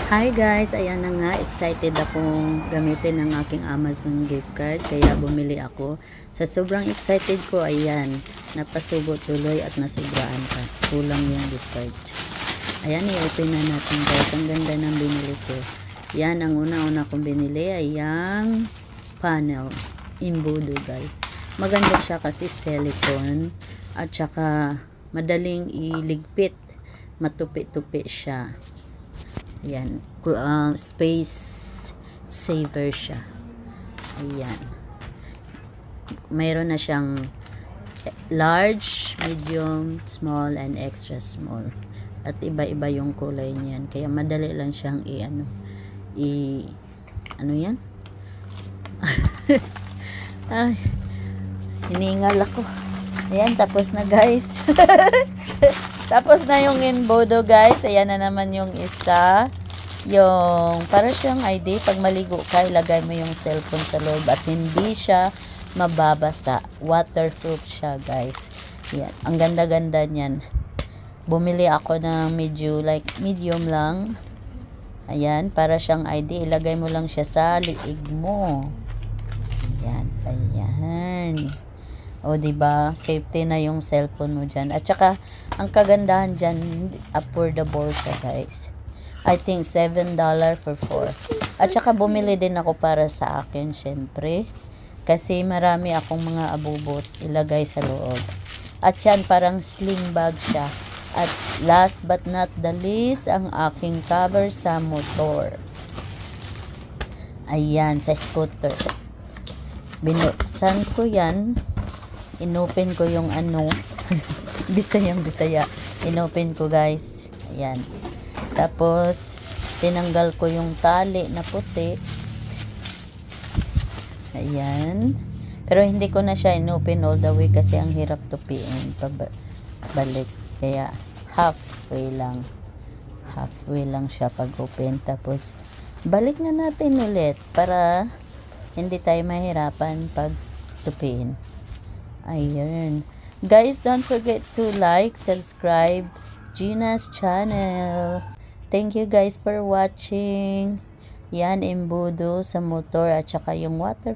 Hi guys, ayan na nga, excited akong gamitin ang aking Amazon gift card kaya bumili ako. Sa sobrang excited ko, ayan, napasubo tuloy at nasubraan pa. Kulang yung gift card. Ayan, i-open na natin guys. Ang ganda ng binili ko. Yan, ang una-una kong binili ay yung panel. Imbudo guys. Maganda siya kasi silicone at saka madaling iligpit. Matupi-tupi siya. Ayan, space saver siya. Ayan, mayroon na siyang large, medium, small, and extra small. At iba-iba yung kulay niyan. Kaya madali lang siyang ano yan? Ay, hiningal ako. Ayan, tapos na guys. Tapos na yung Imbudo guys. Ayan na naman yung isa. Yung para siyang ID. Pag maligo ka, ilagay mo yung cellphone sa loob at hindi siya mababasa. Waterproof siya guys. Ayan. Ang ganda-ganda niyan. Bumili ako ng medium lang. Ayan. Para siyang ID. Ilagay mo lang siya sa liig mo. Ayan. Ayan. O, diba? Safety na yung cellphone mo dyan. At saka, ang kagandahan dyan, affordable siya, guys. I think $7 for 4. At saka, bumili din ako para sa akin, syempre. Kasi, marami akong mga abubot ilagay sa loob. At yan, parang sling bag siya. At last but not the least, ang aking cover sa motor. Ayan, sa scooter. Binuksan ko yan. Inopen ko yung ano. Bisaya. Inopen ko guys. Ayan. Tapos, tinanggal ko yung tali na puti. Ayan. Pero hindi ko na siya inopen all the way kasi ang hirap tupiin. Balik. Kaya, halfway lang. Halfway lang siya pag open. Tapos, balik na natin ulit para hindi tayo mahirapan pag tupiin. Ayan. Guys, don't forget to like, subscribe Gina's channel. Thank you guys for watching. Yan, Imbudo sa motor at saka yung water